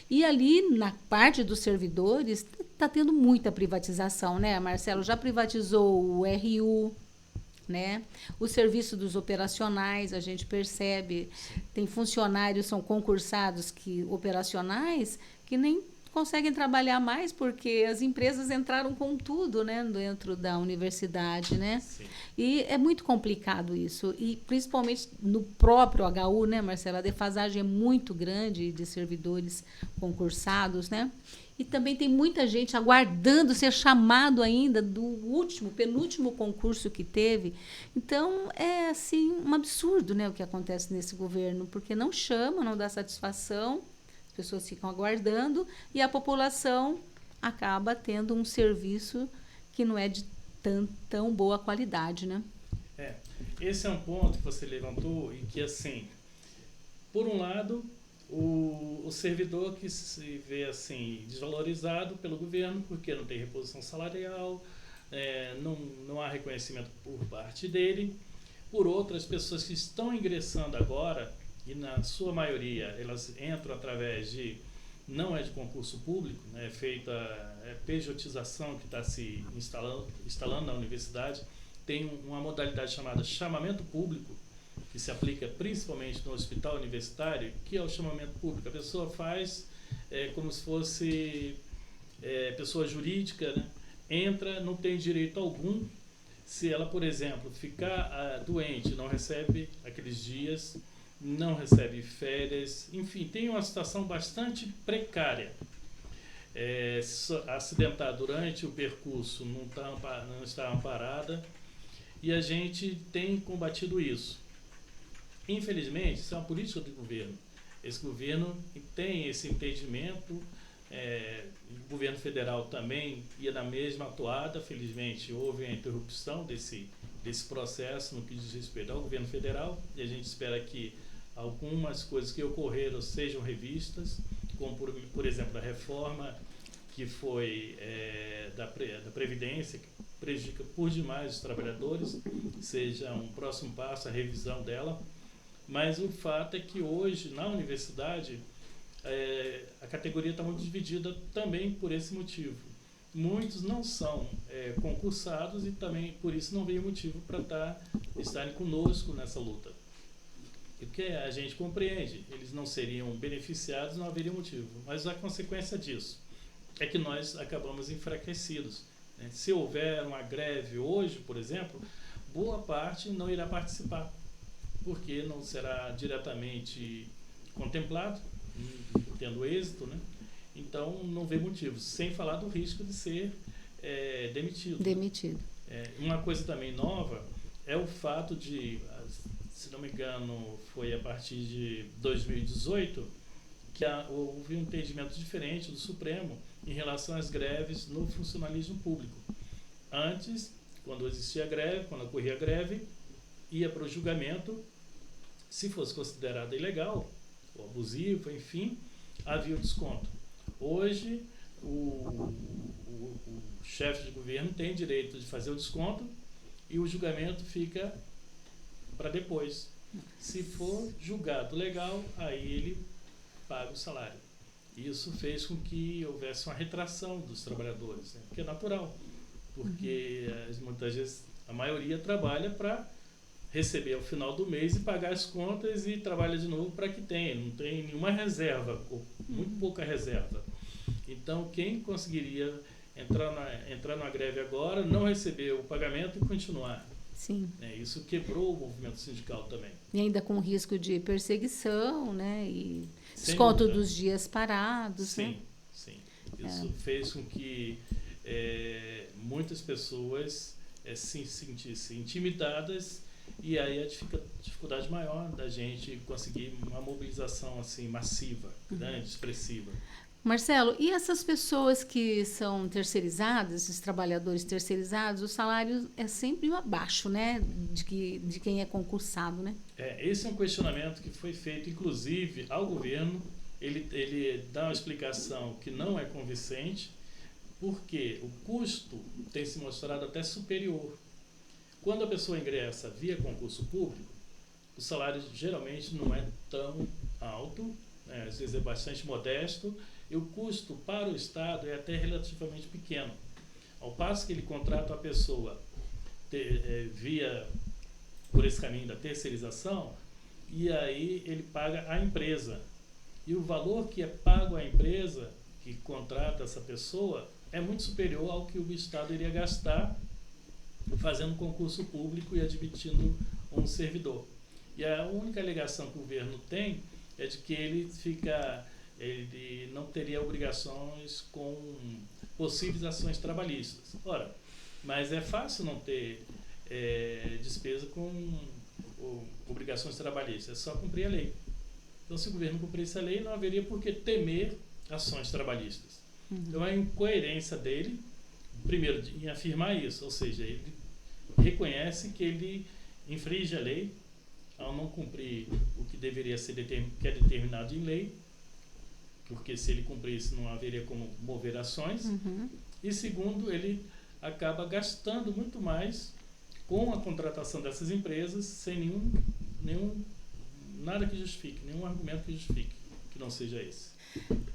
E ali, na parte dos servidores, está tendo muita privatização, né, Marcelo? Já privatizou o RU, né? O serviço dos operacionais, a gente percebe, tem funcionários, são concursados operacionais, que nem conseguem trabalhar mais porque as empresas entraram com tudo, né, dentro da universidade, né? Sim. E é muito complicado isso, e principalmente no próprio HU, né, Marcela? A defasagem é muito grande de servidores concursados, né? E também tem muita gente aguardando ser chamado ainda do penúltimo concurso que teve. Então, é assim, um absurdo, né, o que acontece nesse governo, porque não chama, não dá satisfação, as pessoas ficam aguardando e a população acaba tendo um serviço que não é de tão boa qualidade, né? Esse é um ponto que você levantou e que, assim, por um lado, o servidor que se vê assim desvalorizado pelo governo porque não tem reposição salarial, não há reconhecimento por parte dele. Por outras pessoas que estão ingressando agora, e na sua maioria elas entram através não é de concurso público, né, é feita pejotização que está se instalando na universidade. Tem uma modalidade chamada chamamento público, que se aplica principalmente no hospital universitário, que é o chamamento público. A pessoa faz como se fosse pessoa jurídica, né? Entra, não tem direito algum. Se ela, por exemplo, ficar doente, não recebe aqueles dias, não recebe férias, enfim, tem uma situação bastante precária. Se acidentar durante o percurso, não está amparada, e a gente tem combatido isso. Infelizmente, isso é uma política do governo. Esse governo tem esse entendimento, o governo federal também ia na mesma atuada. Felizmente, houve a interrupção desse processo no que diz respeito ao governo federal, e a gente espera que algumas coisas que ocorreram sejam revistas, como, por exemplo, a reforma que foi da Previdência, que prejudica por demais os trabalhadores, seja um próximo passo a revisão dela. Mas o fato é que hoje, na universidade, a categoria está muito dividida também por esse motivo. muitos não são concursados e também por isso não veio motivo para estarem conosco nessa luta. Porque a gente compreende, eles não seriam beneficiados, não haveria motivo. Mas a consequência disso é que nós acabamos enfraquecidos, né? Se houver uma greve hoje, por exemplo, boa parte não irá participar, porque não será diretamente contemplado, tendo êxito, né? Então não vê motivos, sem falar do risco de ser demitido. Uma coisa também nova é o fato de, se não me engano, foi a partir de 2018 que houve um entendimento diferente do Supremo em relação às greves no funcionalismo público. Antes, quando existia greve, quando ocorria greve, ia para o julgamento. Se fosse considerado ilegal ou abusivo, enfim, havia o desconto. Hoje, o chefe de governo tem direito de fazer o desconto e o julgamento fica para depois. Se for julgado legal, aí ele paga o salário. Isso fez com que houvesse uma retração dos trabalhadores, né? Que é natural, porque muitas vezes a maioria trabalha para receber ao final do mês e pagar as contas e trabalha de novo para que tenha. Não tem nenhuma reserva, ou muito pouca reserva. Então, quem conseguiria entrar numa greve agora, não receber o pagamento e continuar? Sim. Isso quebrou o movimento sindical também. E ainda com risco de perseguição, né? E desconto dos dias parados. Sim, né? Sim. Isso fez com que muitas pessoas se sentissem intimidadas, e aí a dificuldade maior da gente conseguir uma mobilização assim massiva, grande, expressiva. Marcelo, e essas pessoas que são terceirizadas, esses trabalhadores terceirizados, o salário é sempre abaixo, né, de quem é concursado, né? Esse é um questionamento que foi feito, inclusive, ao governo. Ele dá uma explicação que não é convincente, porque o custo tem se mostrado até superior. Quando a pessoa ingressa via concurso público, o salário geralmente não é tão alto, às vezes é bastante modesto, e o custo para o Estado é até relativamente pequeno. Ao passo que ele contrata a pessoa por esse caminho da terceirização, e aí ele paga a empresa. E o valor que é pago à empresa que contrata essa pessoa é muito superior ao que o Estado iria gastar fazendo concurso público e admitindo um servidor. E a única alegação que o governo tem é de que ele não teria obrigações com possíveis ações trabalhistas. Ora, mas é fácil não ter despesa com obrigações trabalhistas, é só cumprir a lei. Então, se o governo cumprisse a lei, não haveria por que temer ações trabalhistas. Então, a incoerência dele, primeiro, em afirmar isso, ou seja, ele reconhece que ele infringe a lei ao não cumprir o que deveria ser que é determinado em lei, porque se ele cumprisse não haveria como mover ações. E segundo, ele acaba gastando muito mais com a contratação dessas empresas sem nada que justifique, nenhum argumento que justifique que não seja esse.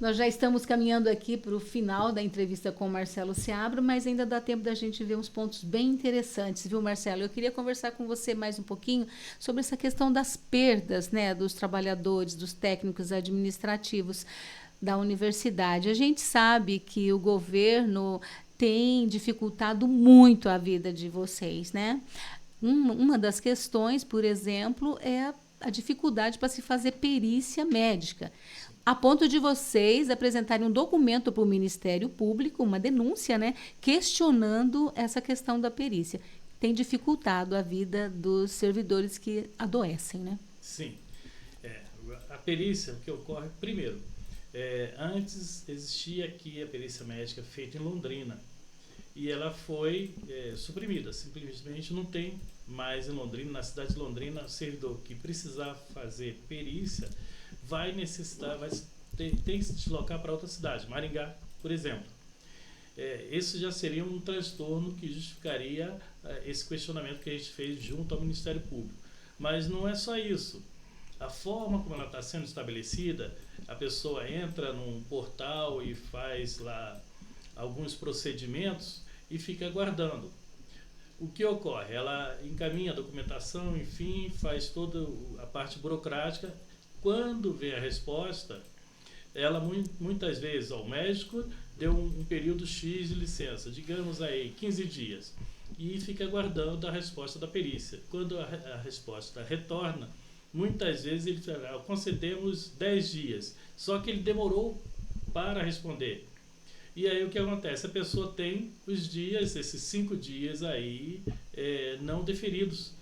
Nós já estamos caminhando aqui para o final da entrevista com o Marcelo Seabra, mas ainda dá tempo da gente ver uns pontos bem interessantes, viu, Marcelo? Eu queria conversar com você mais um pouquinho sobre essa questão das perdas, né, dos trabalhadores, dos técnicos administrativos da universidade. A gente sabe que o governo tem dificultado muito a vida de vocês, né? Uma das questões, por exemplo, é a dificuldade para se fazer perícia médica, a ponto de vocês apresentarem um documento para o Ministério Público, uma denúncia, né, questionando essa questão da perícia. Tem dificultado a vida dos servidores que adoecem, né? Sim. A perícia, o que ocorre, primeiro, antes existia aqui a perícia médica feita em Londrina, e ela foi suprimida, simplesmente não tem mais em Londrina. Na cidade de Londrina, o servidor que precisar fazer perícia tem que se deslocar para outra cidade, Maringá, por exemplo. Esse já seria um transtorno que justificaria esse questionamento que a gente fez junto ao Ministério Público. Mas não é só isso. A forma como ela está sendo estabelecida, a pessoa entra num portal e faz lá alguns procedimentos e fica aguardando. O que ocorre? Ela encaminha a documentação, enfim, faz toda a parte burocrática. Quando vem a resposta, ela muitas vezes ao médico deu um período X de licença, digamos aí 15 dias, e fica aguardando a resposta da perícia. Quando a resposta retorna, muitas vezes ele fala, concedemos 10 dias, só que ele demorou para responder. E aí o que acontece? A pessoa tem os dias, esses 5 dias aí, não deferidos.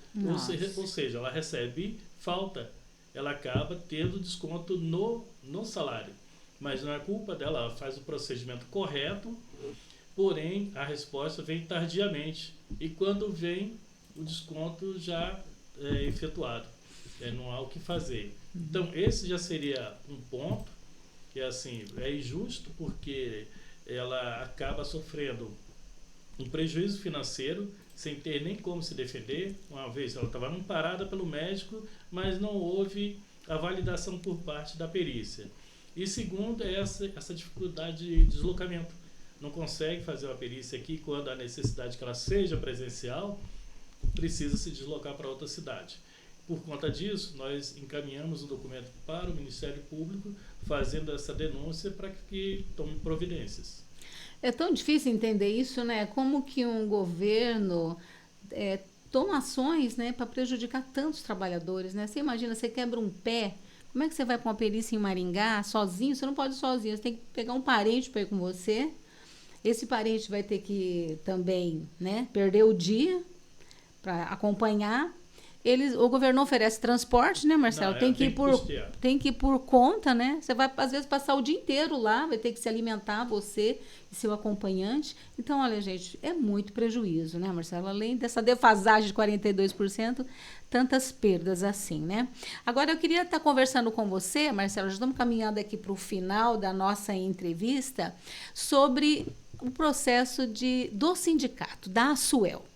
Ou seja, ela recebe falta. Ela acaba tendo desconto no salário. Mas não é culpa dela, ela faz o procedimento correto, porém a resposta vem tardiamente. E quando vem, o desconto já é efetuado. Não há o que fazer. Então, esse já seria um ponto que assim, é injusto, porque ela acaba sofrendo um prejuízo financeiro sem ter nem como se defender. Uma vez ela estava amparada pelo médico, mas não houve a validação por parte da perícia. E segundo, é essa dificuldade de deslocamento. Não consegue fazer uma perícia aqui quando a necessidade que ela seja presencial, precisa se deslocar para outra cidade. Por conta disso, nós encaminhamos o documento para o Ministério Público, fazendo essa denúncia para que tome providências. É tão difícil entender isso, né? Como que um governo toma ações, né, para prejudicar tantos trabalhadores, né? Você imagina, você quebra um pé, como é que você vai para uma perícia em Maringá sozinho? Você não pode ir sozinho, você tem que pegar um parente para ir com você. Esse parente vai ter que também, né, perder o dia para acompanhar. O governo não oferece transporte, né, Marcelo? Não, tem que ir por conta, né? Você vai, às vezes, passar o dia inteiro lá, vai ter que se alimentar, você e seu acompanhante. Então, olha, gente, é muito prejuízo, né, Marcelo? Além dessa defasagem de 42%, tantas perdas assim, né? Agora, eu queria estar conversando com você, Marcelo, já estamos caminhando aqui para o final da nossa entrevista, sobre o processo do sindicato, da ASUEL.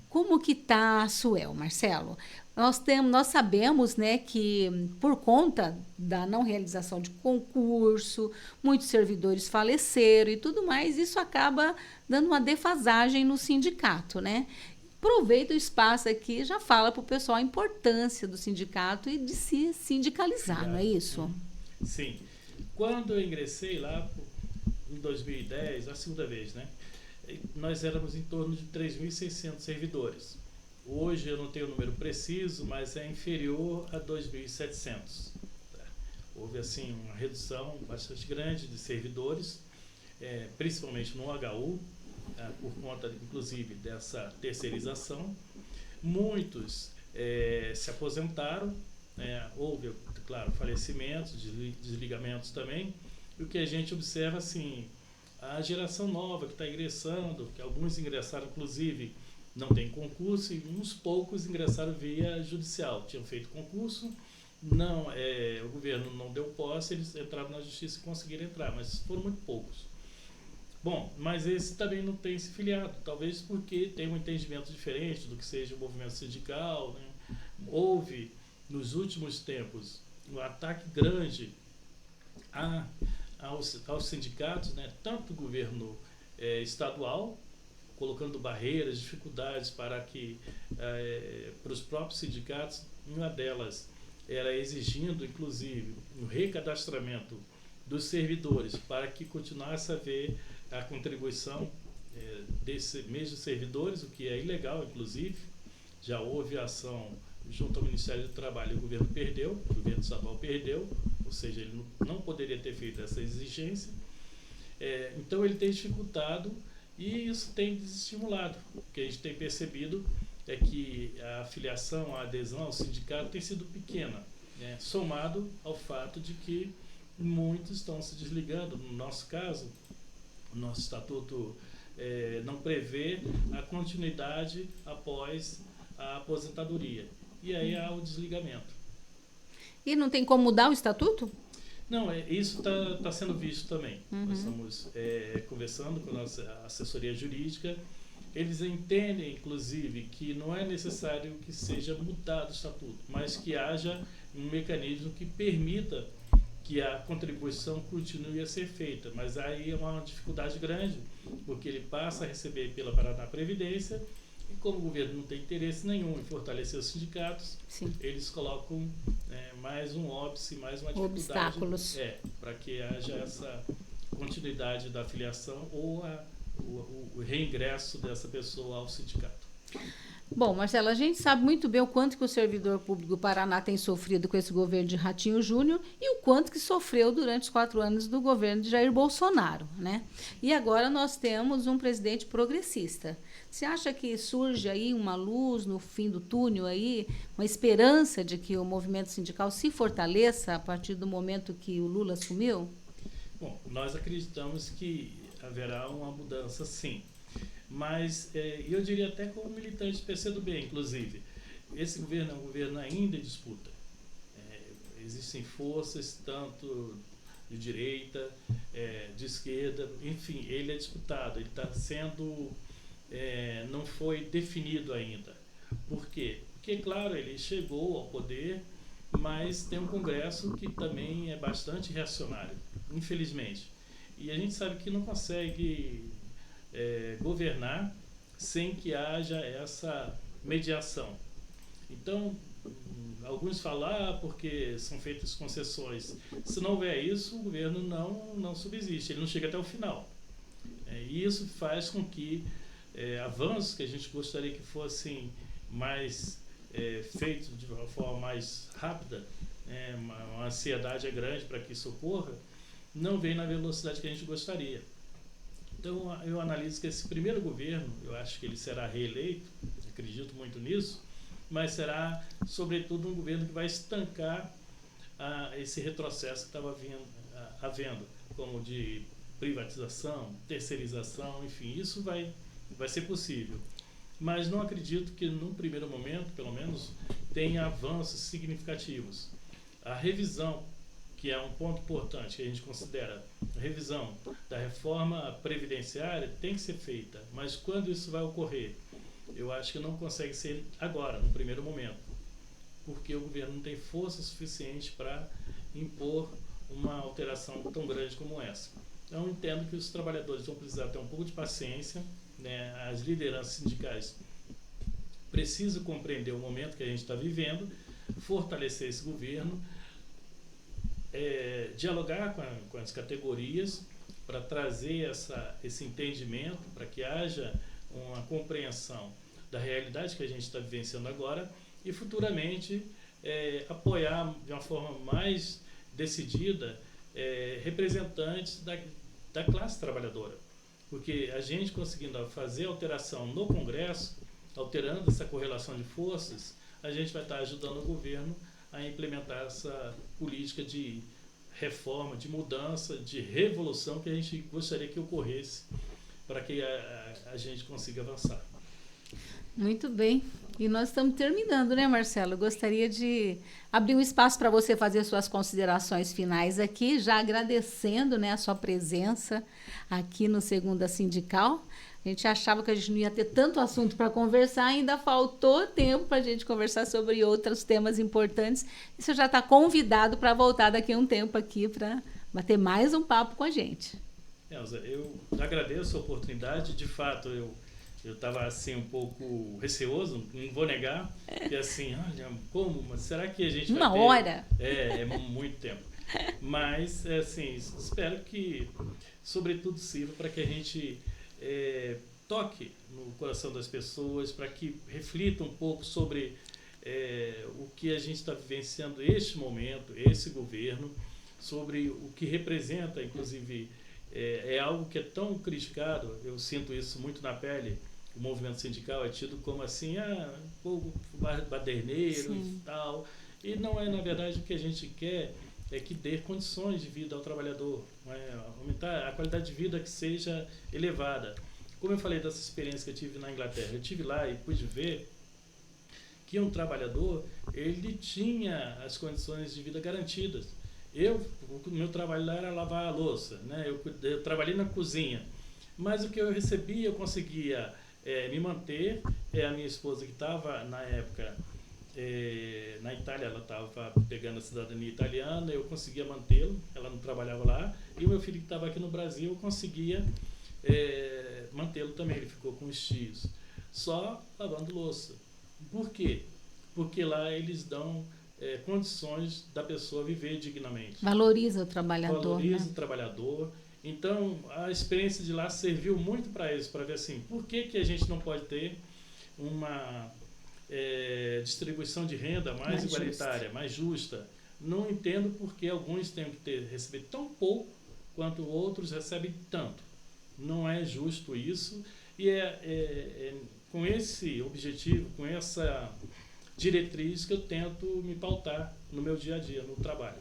Como que está a ASUEL, Marcelo? Nós sabemos, né, que por conta da não realização de concurso, muitos servidores faleceram e tudo mais, isso acaba dando uma defasagem no sindicato, né? Aproveita o espaço aqui e já fala para o pessoal a importância do sindicato e de se sindicalizar, não é isso? Sim. Quando eu ingressei lá em 2010, a segunda vez, né? Nós éramos em torno de 3.600 servidores. Hoje eu não tenho o número preciso, mas é inferior a 2.700. Houve assim uma redução bastante grande de servidores, principalmente no HU, por conta inclusive dessa terceirização. Muitos se aposentaram, houve, claro, falecimentos, desligamentos também. E o que a gente observa assim, a geração nova que está ingressando, que alguns ingressaram inclusive não tem concurso e uns poucos ingressaram via judicial, tinham feito concurso, o governo não deu posse, eles entraram na justiça e conseguiram entrar, mas foram muito poucos. Bom, mas esse também não tem se filiado, talvez porque tem um entendimento diferente do que seja o movimento sindical, né? Houve nos últimos tempos um ataque grande aos sindicatos, né? Tanto do governo estadual, colocando barreiras, dificuldades para os próprios sindicatos. Uma delas era exigindo, inclusive, o recadastramento dos servidores para que continuasse a haver a contribuição desses mesmos servidores, o que é ilegal, inclusive. Já houve ação junto ao Ministério do Trabalho, o governo perdeu, o governo estadual perdeu, ou seja, ele não poderia ter feito essa exigência. Então ele tem dificultado e isso tem desestimulado. O que a gente tem percebido é que a filiação, a adesão ao sindicato tem sido pequena, né? Somado ao fato de que muitos estão se desligando. No nosso caso, o nosso estatuto não prevê a continuidade após a aposentadoria. E aí há o desligamento. E não tem como mudar o estatuto? Não, isso está sendo visto também. Nós estamos conversando com a nossa assessoria jurídica. Eles entendem, inclusive, que não é necessário que seja mudado o estatuto, mas que haja um mecanismo que permita que a contribuição continue a ser feita, mas aí é uma dificuldade grande, porque ele passa a receber pela Paraná Previdência, e como o governo não tem interesse nenhum em fortalecer os sindicatos, Sim. eles colocam mais um óbice, mais uma dificuldade Obstáculos. para que haja essa continuidade da afiliação ou o reingresso dessa pessoa ao sindicato. Bom, Marcelo, a gente sabe muito bem o quanto que o servidor público do Paraná tem sofrido com esse governo de Ratinho Júnior e o quanto que sofreu durante os 4 anos do governo de Jair Bolsonaro, né? E agora nós temos um presidente progressista. Você acha que surge aí uma luz no fim do túnel aí, uma esperança de que o movimento sindical se fortaleça a partir do momento que o Lula assumiu? Bom, nós acreditamos que haverá uma mudança, sim. Mas eu diria até como militante do PCdoB, inclusive, esse governo é um governo ainda em disputa. Existem forças, tanto de direita, de esquerda, enfim, ele é disputado, ele está sendo, não foi definido ainda. Por quê? Porque, claro, ele chegou ao poder, mas tem um Congresso que também é bastante reacionário, infelizmente. E a gente sabe que não consegue governar sem que haja essa mediação. Então, alguns falam porque são feitas concessões. Se não houver isso, o governo não subsiste, ele não chega até o final. E isso faz com que avanços que a gente gostaria que fossem mais feitos de uma forma mais rápida, uma ansiedade é grande para que isso ocorra, não vem na velocidade que a gente gostaria. Então, eu analiso que esse primeiro governo, eu acho que ele será reeleito, acredito muito nisso, mas será, sobretudo, um governo que vai estancar esse retrocesso que estava havendo, como de privatização, terceirização, enfim, isso vai ser possível. Mas não acredito que, num primeiro momento, pelo menos, tenha avanços significativos. A revisão, que é um ponto importante que a gente considera, a revisão da reforma previdenciária tem que ser feita, mas quando isso vai ocorrer? Eu acho que não consegue ser agora, no primeiro momento, porque o governo não tem força suficiente para impor uma alteração tão grande como essa. Então, eu entendo que os trabalhadores vão precisar ter um pouco de paciência, né? As lideranças sindicais precisam compreender o momento que a gente está vivendo, fortalecer esse governo, dialogar com as categorias para trazer esse entendimento, para que haja uma compreensão da realidade que a gente está vivenciando agora e futuramente apoiar de uma forma mais decidida representantes da classe trabalhadora. Porque a gente conseguindo fazer alteração no Congresso, alterando essa correlação de forças, a gente vai estar ajudando o governo a implementar essa política de reforma, de mudança, de revolução que a gente gostaria que ocorresse para que a gente consiga avançar. Muito bem. E nós estamos terminando, né, Marcelo? Eu gostaria de abrir um espaço para você fazer suas considerações finais aqui, já agradecendo, né, a sua presença aqui no Segunda Sindical. A gente achava que a gente não ia ter tanto assunto para conversar, ainda faltou tempo para a gente conversar sobre outros temas importantes. E você já está convidado para voltar daqui a um tempo aqui para bater mais um papo com a gente. Elza, eu agradeço a oportunidade. De fato, eu estava assim um pouco receoso, não vou negar, que assim, olha, como? Mas será que a gente vai ter... Uma hora? É muito tempo. Mas, assim, espero que, sobretudo, sirva para que a gente toque no coração das pessoas, para que reflitam um pouco sobre o que a gente está vivenciando este momento, esse governo, sobre o que representa, inclusive, é algo que é tão criticado, eu sinto isso muito na pele. O movimento sindical é tido como assim, pouco baderneiro e tal. E não é, na verdade, o que a gente quer é que dê condições de vida ao trabalhador, aumentar a qualidade de vida que seja elevada. Como eu falei dessa experiência que eu tive na Inglaterra, eu estive lá e pude ver que um trabalhador, ele tinha as condições de vida garantidas. O meu trabalho lá era lavar a louça, né? Eu trabalhei na cozinha, mas o que eu recebia, eu conseguia me manter. A minha esposa, que estava na época na Itália, ela estava pegando a cidadania italiana, eu conseguia mantê-lo, ela não trabalhava lá, e o meu filho que estava aqui no Brasil, eu conseguia mantê-lo também, ele ficou com os tios, só lavando louça. Por quê? Porque lá eles dão condições da pessoa viver dignamente. Valoriza o trabalhador. Valoriza né? o trabalhador. Então, a experiência de lá serviu muito para isso, para ver assim, por que a gente não pode ter uma distribuição de renda mais igualitária, justa. Mais justa. Não entendo por que alguns têm que receber tão pouco quanto outros recebem tanto. Não é justo isso. E com esse objetivo, com essa diretriz que eu tento me pautar no meu dia a dia, no trabalho.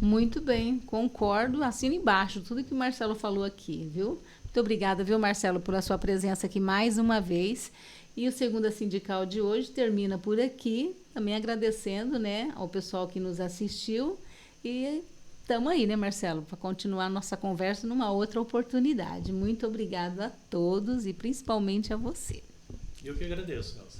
Muito bem, concordo, assino embaixo tudo que o Marcelo falou aqui, viu? Muito obrigada, viu, Marcelo, por a sua presença aqui mais uma vez. E o Segunda Sindical de hoje termina por aqui, também agradecendo, né, ao pessoal que nos assistiu. E estamos aí, né, Marcelo, para continuar nossa conversa numa outra oportunidade. Muito obrigada a todos e principalmente a você. Eu que agradeço, Elza.